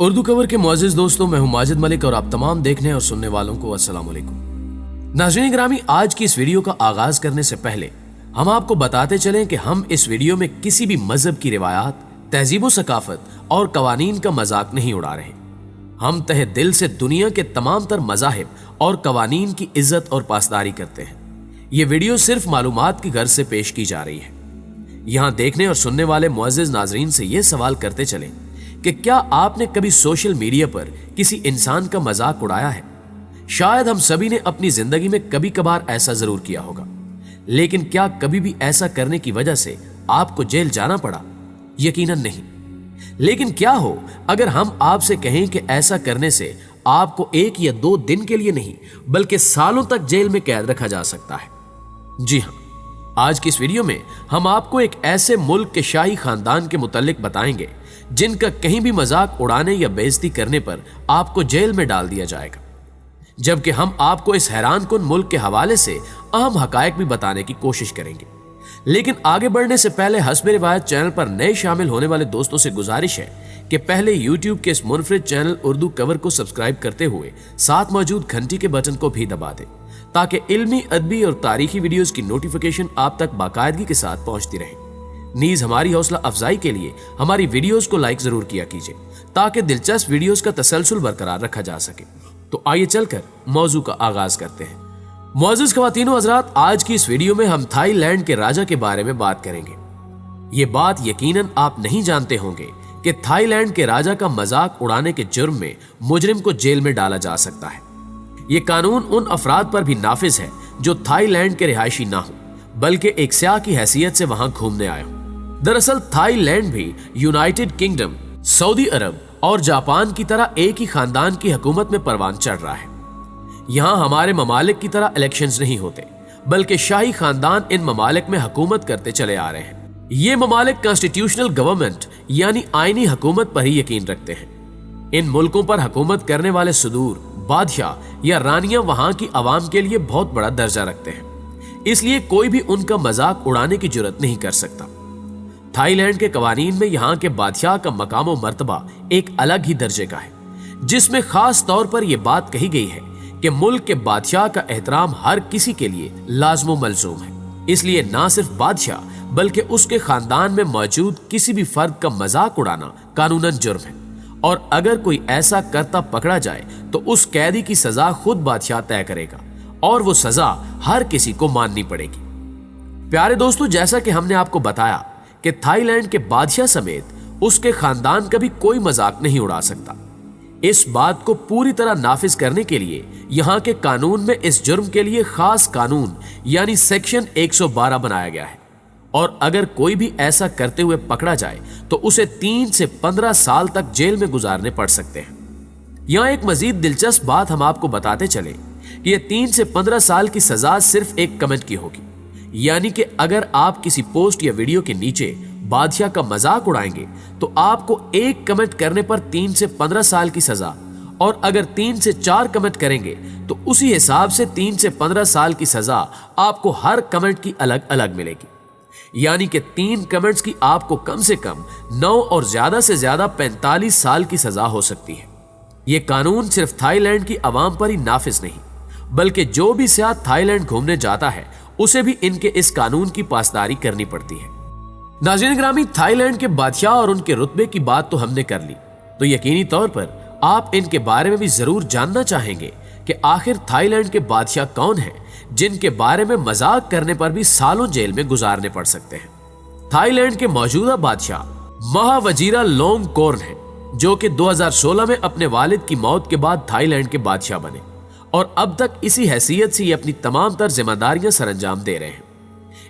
اردو کور کے معزز دوستوں، میں ہوں ماجد ملک اور آپ تمام دیکھنے اور سننے والوں کو السلام علیکم۔ ناظرین گرامی، آج کی اس ویڈیو کا آغاز کرنے سے پہلے ہم آپ کو بتاتے چلیں کہ ہم اس ویڈیو میں کسی بھی مذہب کی روایات، تہذیب و ثقافت اور قوانین کا مذاق نہیں اڑا رہے۔ ہم تہہ دل سے دنیا کے تمام تر مذاہب اور قوانین کی عزت اور پاسداری کرتے ہیں۔ یہ ویڈیو صرف معلومات کی غرض سے پیش کی جا رہی ہے۔ یہاں دیکھنے اور سننے والے معزز ناظرین سے یہ سوال کرتے چلیں کہ کیا آپ نے کبھی سوشل میڈیا پر کسی انسان کا مذاق اڑایا ہے؟ شاید ہم سبھی نے اپنی زندگی میں کبھی کبھار ایسا ضرور کیا ہوگا، لیکن کیا کبھی بھی ایسا کرنے کی وجہ سے آپ کو جیل جانا پڑا؟ یقیناً نہیں۔ لیکن کیا ہو اگر ہم آپ سے کہیں کہ ایسا کرنے سے آپ کو 1 یا 2 دن کے لیے نہیں بلکہ سالوں تک جیل میں قید رکھا جا سکتا ہے؟ جی ہاں، آج کی اس ویڈیو میں ہم آپ کو ایک ایسے ملک کے شاہی خاندان کے متعلق بتائیں گے جن کا کہیں بھی مذاق اڑانے یا بے عزتی کرنے پر آپ کو جیل میں ڈال دیا جائے گا، جبکہ ہم آپ کو اس حیران کن ملک کے حوالے سے اہم حقائق بھی بتانے کی کوشش کریں گے۔ لیکن آگے بڑھنے سے پہلے حسب روایت چینل پر نئے شامل ہونے والے دوستوں سے گزارش ہے کہ پہلے یوٹیوب کے اس منفرد چینل اردو کور کو سبسکرائب کرتے ہوئے ساتھ موجود گھنٹی کے بٹن کو بھی دبا دیں تاکہ علمی، ادبی اور تاریخی ویڈیوز کی نوٹیفیکیشن آپ تک باقاعدگی کے ساتھ پہنچتی رہے۔ نیز ہماری حوصلہ افزائی کے لیے ہماری ویڈیوز کو لائک ضرور کیا کیجیے تاکہ دلچسپ ویڈیوز کا تسلسل برقرار رکھا جا سکے۔ تو آئیے چل کر موضوع کا آغاز کرتے ہیں۔ معزز خواتین و حضرات، آج کی اس ویڈیو میں ہم تھائی لینڈ کے راجا کے بارے میں بات کریں گے۔ یہ بات یقیناً آپ نہیں جانتے ہوں گے کہ تھائی لینڈ کے راجا کا مذاق اڑانے کے جرم میں مجرم کو جیل میں ڈالا جا سکتا ہے۔ یہ قانون ان افراد پر بھی نافذ ہے جو تھائی لینڈ کے رہائشی نہ ہوں بلکہ ایک سیاح کی حیثیت سے وہاں گھومنے آئے ہوں۔ دراصل تھائی لینڈ بھی یونائٹڈ کنگڈم، سعودی عرب اور جاپان کی طرح ایک ہی خاندان کی حکومت میں پروان چڑھ رہا ہے۔ یہاں ہمارے ممالک کی طرح الیکشنز نہیں ہوتے بلکہ شاہی خاندان ان ممالک میں حکومت کرتے چلے آ رہے ہیں۔ یہ ممالک کانسٹیٹیوشنل گورنمنٹ یعنی آئینی حکومت پر ہی یقین رکھتے ہیں۔ ان ملکوں پر حکومت کرنے والے صدور، بادشاہ یا رانیاں وہاں کی عوام کے لیے بہت بڑا درجہ رکھتے ہیں، اس لیے کوئی بھی ان کا مذاق اڑانے کی جرات نہیں کر سکتا۔ تھائی لینڈ کے قوانین میں یہاں کے بادشاہ کا مقام و مرتبہ ایک الگ ہی درجے کا ہے، جس میں خاص طور پر یہ بات کہی گئی ہے کہ ملک کے بادشاہ کا احترام ہر کسی کے لیے لازم و ملزوم ہے۔ اس لیے نہ صرف بادشاہ بلکہ اس کے خاندان میں موجود کسی بھی فرد کا مذاق اڑانا قانوناً جرم ہے، اور اگر کوئی ایسا کرتا پکڑا جائے تو اس قیدی کی سزا خود بادشاہ طے کرے گا، اور وہ سزا ہر کسی کو ماننی پڑے گی۔ پیارے دوستو، جیسا کہ ہم نے آپ کو بتایا کہ تھائی لینڈ کے بادشاہ سمیت اس کے خاندان کا بھی کوئی مذاق نہیں اڑا سکتا۔ اس بات کو پوری طرح نافذ کرنے کے لیے یہاں کے قانون میں اس جرم کے لیے خاص قانون یعنی سیکشن 112 بنایا گیا ہے، اور اگر کوئی بھی ایسا کرتے ہوئے پکڑا جائے تو اسے 3 سے 15 سال تک جیل میں گزارنے پڑ سکتے ہیں۔ یہاں ایک مزید دلچسپ بات ہم آپ کو بتاتے چلیں کہ یہ 3 سے 15 سال کی سزا صرف ایک کمنٹ کی ہوگی، یعنی کہ اگر آپ کسی پوسٹ یا ویڈیو کے نیچے بادشاہ کا مذاق اڑائیں گے تو آپ کو ایک کمنٹ کرنے پر 3 سے 15 سال کی سزا، اور اگر 3 سے 4 کمنٹ کریں گے تو اسی حساب سے 3 سے 15 سال کی سزا آپ کو ہر کمنٹ کی الگ الگ ملے گی، یعنی کہ 3 کمنٹس کی آپ کو کم سے کم 9 اور زیادہ سے زیادہ 45 سال کی سزا ہو سکتی ہے۔ یہ قانون صرف تھائی لینڈ کی عوام پر ہی نافذ نہیں بلکہ جو بھی سیاح تھائی لینڈ گھومنے جاتا ہے اسے بھی ان کے اس قانون کی پاسداری کرنی پڑتی ہے۔ ناظرین گرامی، تھائی لینڈ کے بادشاہ اور ان کے رتبے کی بات تو ہم نے کر لی، تو یقینی طور پر آپ ان کے بارے میں بھی ضرور جاننا چاہیں گے کہ آخر تھائی لینڈ کے بادشاہ کون ہیں جن کے بارے میں مذاق کرنے پر بھی سالوں جیل میں گزارنے پڑ سکتے ہیں۔ تھائی لینڈ کے موجودہ بادشاہ مہا وزیرا لونگ کورن ہیں، جو کہ 2016 میں اپنے والد کی موت کے بعد تھائی لینڈ کے بادشاہ بنے، اور اب تک اسی حیثیت سے یہ اپنی تمام تر ذمہ داریاں سر انجام دے رہے ہیں۔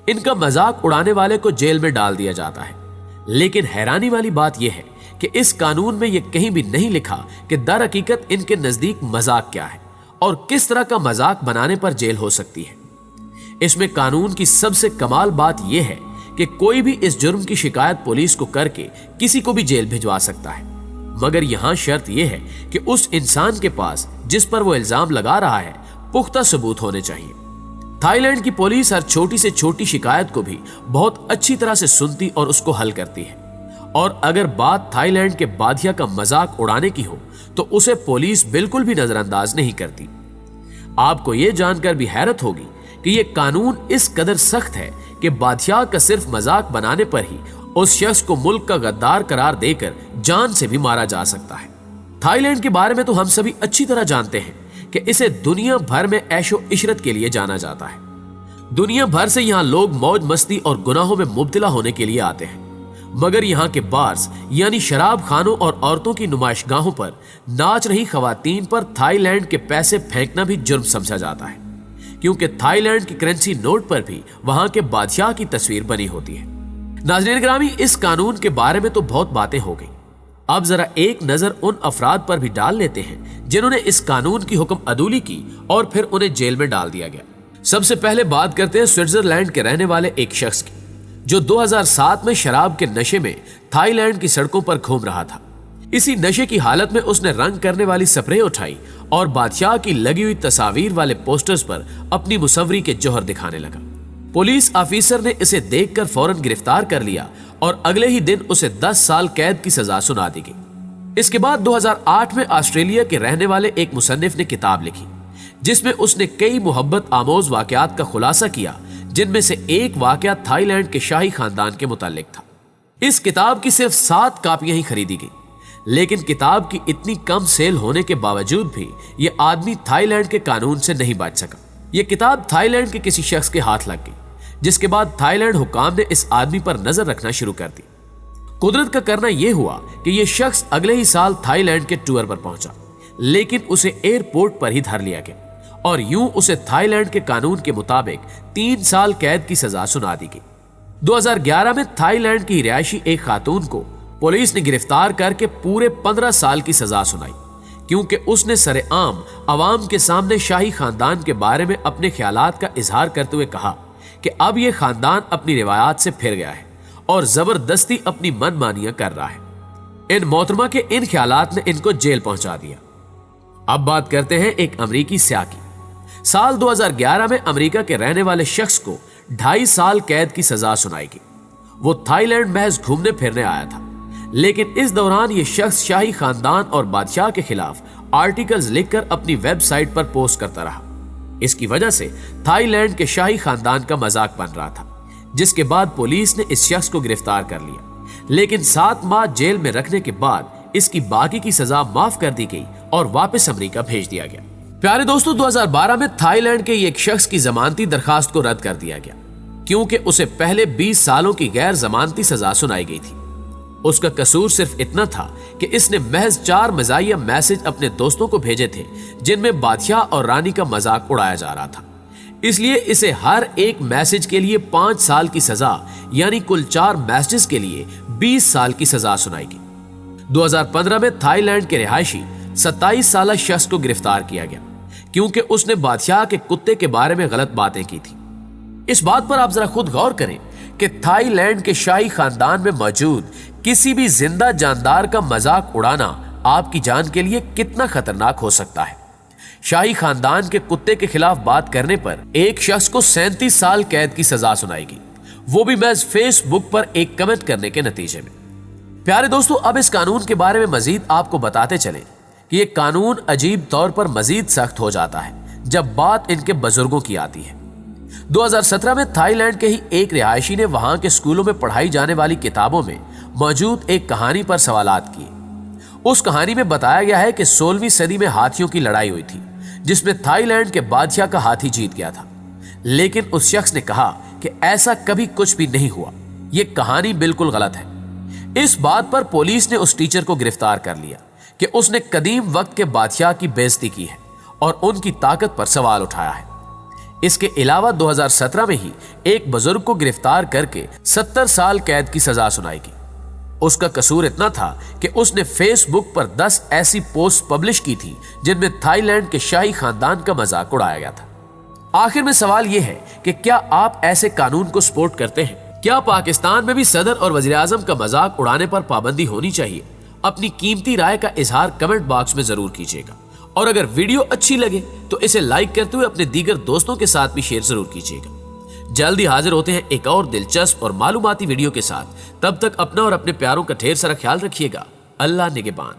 ان کا مذاق اڑانے والے کو جیل میں ڈال دیا جاتا ہے، لیکن حیرانی والی بات یہ ہے کہ اس قانون میں یہ کہیں بھی نہیں لکھا کہ در حقیقت ان کے نزدیک مذاق کیا ہے اور کس طرح کا مذاق بنانے پر جیل ہو سکتی ہے۔ اس میں قانون کی سب سے کمال بات یہ ہے کہ کوئی بھی اس جرم کی شکایت پولیس کو کر کے کسی کو بھی جیل بھجوا سکتا ہے، مگر یہاں شرط یہ ہے کہ اس انسان کے پاس جس پر وہ الزام لگا رہا ہے پختہ ثبوت ہونے چاہیے۔ تھائی لینڈ کی پولیس ہر چھوٹی سے چھوٹی شکایت کو بھی بہت اچھی طرح سے سنتی اور اس کو حل کرتی ہے، اور اگر بات تھائی لینڈ کے بادشاہ کا مذاق اڑانے کی ہو تو اسے پولیس بالکل بھی نظر انداز نہیں کرتی۔ آپ کو یہ جان کر بھی حیرت ہوگی کہ یہ قانون اس قدر سخت ہے کہ بادشاہ کا صرف مذاق بنانے پر ہی اس شخص کو ملک کا غدار قرار دے کر جان سے بھی مارا جا سکتا ہے۔ تھائی لینڈ کے بارے میں تو ہم سبھی اچھی طرح جانتے ہیں کہ اسے دنیا بھر میں عیش و عشرت کے لیے جانا جاتا ہے۔ دنیا بھر سے یہاں لوگ موج مستی اور گناہوں میں مبتلا ہونے کے لیے آتے ہیں، مگر یہاں کے بارز یعنی شراب خانوں اور عورتوں کی نمائش گاہوں پر ناچ رہی خواتین پر تھائی لینڈ کے پیسے پھینکنا بھی جرم سمجھا جاتا ہے، کیونکہ تھائی لینڈ کی کرنسی نوٹ پر بھی وہاں کے بادشاہ کی تصویر بنی ہوتی ہے۔ ناظرین گرامی، اس قانون کے بارے میں تو بہت باتیں ہو گئی، اب ذرا ایک نظر ان افراد پر بھی ڈال لیتے ہیں جنہوں نے اس قانون کی حکم عدولی کی اور پھر انہیں جیل میں ڈال دیا گیا۔ سب سے پہلے بات کرتے ہیں سوئٹزرلینڈ کے رہنے والے ایک شخص کی، جو 2007 میں شراب کے نشے میں تھائی لینڈ کی سڑکوں پر گھوم رہا تھا۔ اسی نشے کی حالت میں اس نے رنگ کرنے والی سپرے اٹھائی اور بادشاہ کی لگی ہوئی تصاویر والے پوسٹرز پر اپنی مصوری کے جوہر دکھانے لگا۔ پولیس آفیسر نے اسے دیکھ کر فوراً گرفتار کر لیا اور اگلے ہی دن اسے 10 سال قید کی سزا سنا دی گئی۔ اس کے بعد 2008 میں آسٹریلیا کے رہنے والے ایک مصنف نے کتاب لکھی جس میں اس نے کئی محبت آموز واقعات کا خلاصہ کیا، جن میں سے ایک واقعہ تھائی لینڈ کے شاہی خاندان کے متعلق تھا۔ اس کتاب کی صرف 7 کاپیاں ہی خریدی گئی، لیکن کتاب کی اتنی کم سیل ہونے کے باوجود بھی یہ آدمی تھائی لینڈ کے قانون سے نہیں بچ سکا۔ یہ کتاب تھائی لینڈ کے کسی شخص کے ہاتھ لگ گئی، جس کے بعد تھائی لینڈ حکام نے اس آدمی پر نظر رکھنا شروع کر دی۔ قدرت کا کرنا یہ ہوا کہ یہ شخص اگلے ہی سال تھائی لینڈ کے ٹور پر پہنچا، لیکن اسے ایئرپورٹ پر ہی دھر لیا گیا اور یوں اسے تھائی لینڈ کے قانون کے مطابق 3 سال قید کی سزا سنا دی گئی۔ 2011 میں تھائی لینڈ کی رہائشی ایک خاتون کو پولیس نے گرفتار کر کے پورے 15 سال کی سزا سنائی، کیونکہ اس نے سر عام عوام کے سامنے شاہی خاندان کے بارے میں اپنے خیالات کا اظہار کرتے ہوئے کہا کہ اب یہ خاندان اپنی روایات سے پھر گیا ہے اور زبردستی اپنی من مانیاں کر رہا ہے۔ ان محترمہ کے ان خیالات نے ان کو جیل پہنچا دیا۔ اب بات کرتے ہیں ایک امریکی سیاح کی۔ سال 2011 میں امریکہ کے رہنے والے شخص کو 2.5 سال قید کی سزا سنائی گئی۔ وہ تھائی لینڈ محض گھومنے پھرنے آیا تھا، لیکن اس دوران یہ شخص شاہی خاندان اور بادشاہ کے خلاف آرٹیکلز لکھ کر اپنی ویب سائٹ پر پوسٹ کرتا رہا۔ اس کی وجہ سے تھائی لینڈ کے شاہی خاندان کا مذاق بن رہا تھا، جس کے بعد پولیس نے اس شخص کو گرفتار کر لیا، لیکن 7 ماہ جیل میں رکھنے کے بعد اس کی باقی کی سزا معاف کر دی گئی اور واپس امریکہ بھیج دیا گیا۔ پیارے دوستو، 2012 میں تھائی لینڈ کے ایک شخص کی ضمانتی درخواست کو رد کر دیا گیا، کیونکہ اسے پہلے 20 سالوں کی غیر ضمانتی سزا سنائی گئی تھی۔ اس کا قصور صرف اتنا تھا کہ اس نے محض 4 مزاحیہ میسج اپنے دوستوں کو بھیجے تھے جن میں بادشاہ اور رانی کا مذاق اڑایا جا رہا تھا، اس لیے اسے ہر ایک میسج کے لیے 5 سال کی سزا یعنی کل 4 میسجز کے لیے 20 سال کی سزا سنائی گئی۔ 2015 میں تھائی لینڈ کے رہائشی 27 سالہ شخص کو گرفتار کیا گیا، کیونکہ اس نے بادشاہ کے کتے کے بارے میں غلط باتیں کی تھی۔ اس بات پر آپ ذرا خود غور کریں کہ تھائی لینڈ کے شاہی خاندان میں موجود کسی بھی زندہ جاندار کا مذاق اڑانا آپ کی جان کے لیے کتنا خطرناک ہو سکتا ہے۔ شاہی خاندان کے کتے کے خلاف بات کرنے پر ایک شخص کو 37 سال قید کی سزا سنائی گئی، وہ بھی محض فیس بک پر ایک کمنٹ کرنے کے نتیجے میں۔ پیارے دوستو، اب اس قانون کے بارے میں مزید آپ کو بتاتے چلیں کہ یہ قانون عجیب طور پر مزید سخت ہو جاتا ہے جب بات ان کے بزرگوں کی آتی ہے۔ 2017 میں تھائی لینڈ کے ہی ایک رہائشی نے وہاں کے اسکولوں میں پڑھائی جانے والی کتابوں میں موجود ایک کہانی پر سوالات کیے۔ اس کہانی میں بتایا گیا ہے کہ 16ویں صدی میں ہاتھیوں کی لڑائی ہوئی تھی، جس میں تھائی لینڈ کے بادشاہ کا ہاتھی جیت گیا تھا، لیکن اس شخص نے کہا کہ ایسا کبھی کچھ بھی نہیں ہوا، یہ کہانی بالکل غلط ہے۔ اس بات پر پولیس نے اس ٹیچر کو گرفتار کر لیا کہ اس نے قدیم وقت کے بادشاہ کی بے عزتی کی ہے اور ان کی طاقت پر سوال اٹھایا ہے۔ اس کے علاوہ 2017 میں ہی ایک بزرگ کو گرفتار کر کے 70 سال قید کی سزا سنائی گئی۔ اس کا قصور اتنا تھا کہ اس نے فیس بک پر 10 ایسی پوسٹ پبلش کی تھی جن میں تھائی لینڈ کے شاہی خاندان کا مذاق اڑایا گیا تھا۔ آخر میں سوال یہ ہے کہ کیا آپ ایسے قانون کو سپورٹ کرتے ہیں؟ کیا پاکستان میں بھی صدر اور وزیر اعظم کا مذاق اڑانے پر پابندی ہونی چاہیے؟ اپنی قیمتی رائے کا اظہار کمنٹ باکس میں ضرور کیجیے گا، اور اگر ویڈیو اچھی لگے تو اسے لائک کرتے ہوئے اپنے دیگر دوستوں کے ساتھ بھی شیئر ضرور کیجیے گا۔ جلدی حاضر ہوتے ہیں ایک اور دلچسپ اور معلوماتی ویڈیو کے ساتھ. تب تک اپنا اور اپنے پیاروں کا ڈھیر سارا خیال رکھیے گا. اللہ نگہبان.